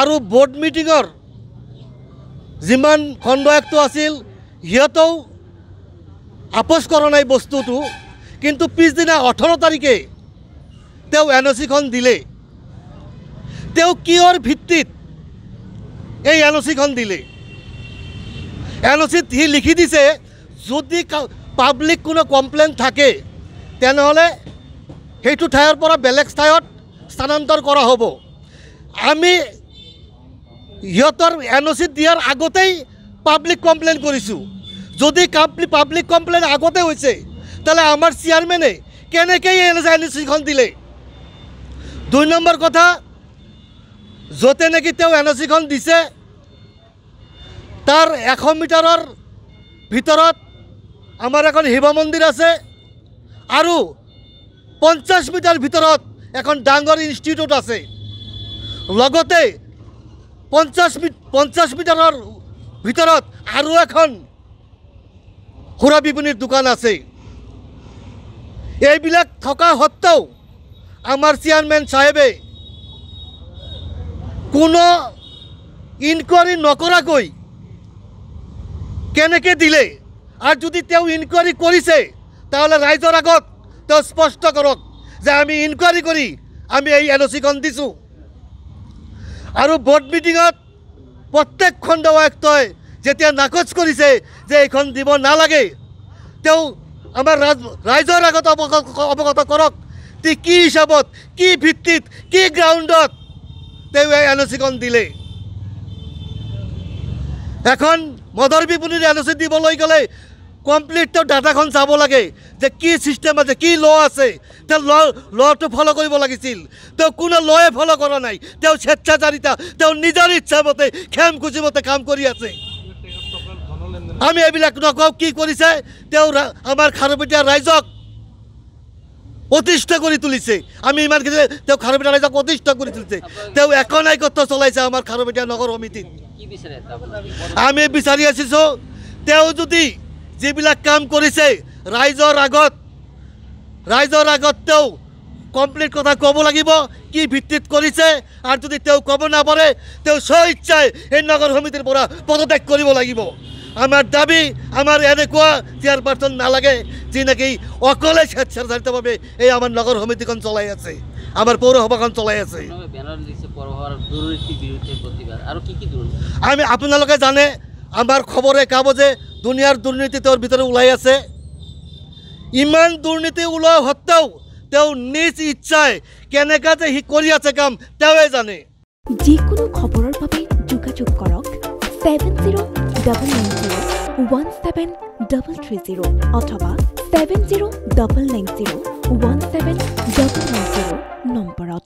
আৰু বোৰ্ড মিটিঙৰ যিমান খণ্ডায়ুক্ত আছিল সিহঁতেও আপোচ কৰা নাই বস্তুটো কিন্তু পিছদিনা 18 তাৰিখে তেওঁ এনঅ'চিখন দিলে তেওঁ কিহৰ ভিত্তিত এই এনঅ'চিখন দিলে এনঅ'চিত সি লিখি দিছে যদি পাব্লিক কোনো কমপ্লেইন থাকে তেনেহ'লে সেইটো ঠাইৰ পৰা বেলেগ ঠাইত স্থানান্তৰ কৰা হ'ব আমি সিহঁতৰ এনঅ'চি দিয়াৰ আগতেই পাব্লিক কমপ্লেইন কৰিছোঁ যদি পাব্লিক কমপ্লেইন আগতে হৈছে তাহলে আমাৰ চেয়াৰমেনে কেনেকৈ এনঅ'চিখন দিলে 2 নম্বৰ কথা য'তে নেকি তেওঁ এনঅ'চিখন দিছে তাৰ 100 মিটাৰৰ ভিতৰত আমাৰ এখন শিৱ মন্দিৰ আছে আৰু 50 মিটাৰ ভিতৰত এখন ডাঙৰ ইনষ্টিটিউট আছে লগতে 50 মিটাৰৰ ভিতৰত আৰু এখন খুৰা বিপণীৰ দোকান আছে এইবিলাক থকা সত্ত্বেও আমাৰ চেয়াৰমেন সাহেবে কোনো ইনকোয়াৰি নকৰাকৈ কেনেকৈ দিলে আৰু যদি তেওঁ ইনকোয়াৰি কৰিছে তাহলে ৰাইজৰ আগত তেওঁ স্পষ্ট কৰক যে আমি ইনকোয়াৰি কৰি আমি এই এনঅ'চিখন দিছোঁ আৰু বোৰ্ড মিটিঙত প্ৰত্যেক খণ্ডায়ুক্তই যেতিয়া নাকচ কৰিছে যে এইখন দিব নালাগে তেওঁ আমাৰ ৰাইজৰ আগত অৱগত কৰক কি হিচাপত কি ভিত্তিত কি গ্ৰাউণ্ডত তেওঁ এই এনঅ'চিখন দিলে এখন মদৰ বিপণীৰ এনঅ'চি দিবলৈ গ'লে কমপ্লিট তেওঁ ডাটাখন চাব লাগে যে কি সিস্টেম আছে কি ল আছে তেওঁ লটো ফলো কৰিব লাগিছিল তেওঁ কোনো লয়ে ফলো কৰা নাই তেওঁ স্বেচ্ছাচাৰিতা তেওঁ নিজৰ ইচ্ছামতে খেম খুচিমতে কাম কৰি আছে আমি এইবিলাক নকওঁ কি কৰিছে তেওঁ আমাৰ খাৰুপেটীয়া ৰাইজক অতিষ্ঠ কৰি তুলিছে আমি ইমানখিনি তেওঁ খাৰুপেটীয়া ৰাইজক অতিষ্ঠ কৰি তুলিছে তেওঁ একনায়কত্ব চলাইছে আমাৰ খাৰুপেটীয়া নগৰ সমিতিত আমি বিচাৰি আছোঁ তেওঁ যদি যিবিলাক কাম কৰিছে ৰাইজৰ আগত তেওঁ কমপ্লিট কথা ক'ব লাগিব কি ভিত্তিত কৰিছে আৰু যদি তেওঁ ক'ব নাপাৰে তেওঁ স্বইচ্ছাই এই নগৰ সমিতিৰ পৰা পদত্যাগ কৰিব লাগিব আমাৰ দাবী আমাৰ এনেকুৱা চেয়াৰপাৰ্চন নালাগে যি নেকি অকলে স্বেচ্ছাচাৰিতভাৱে এই আমাৰ নগৰ সমিতিখন চলাই আছে আমাৰ পৌৰসভাখন চলাই আছে আমি আপোনালোকে জানে আমাৰ খবৰে কাগজে দুনিয়াৰ দুৰ্নীতি তেওঁৰ ভিতৰত ওলাই আছে ইমান দুৰ্নীতি ওলোৱা সত্ত্বেও তেওঁ নিজ ইচ্ছাই কেনেকৈ যে সি কৰি আছে কাম তেওঁৱে জানে যিকোনো খবৰৰ বাবে যোগাযোগ কৰক 7099017330 অথবা 7099017990 নম্বৰত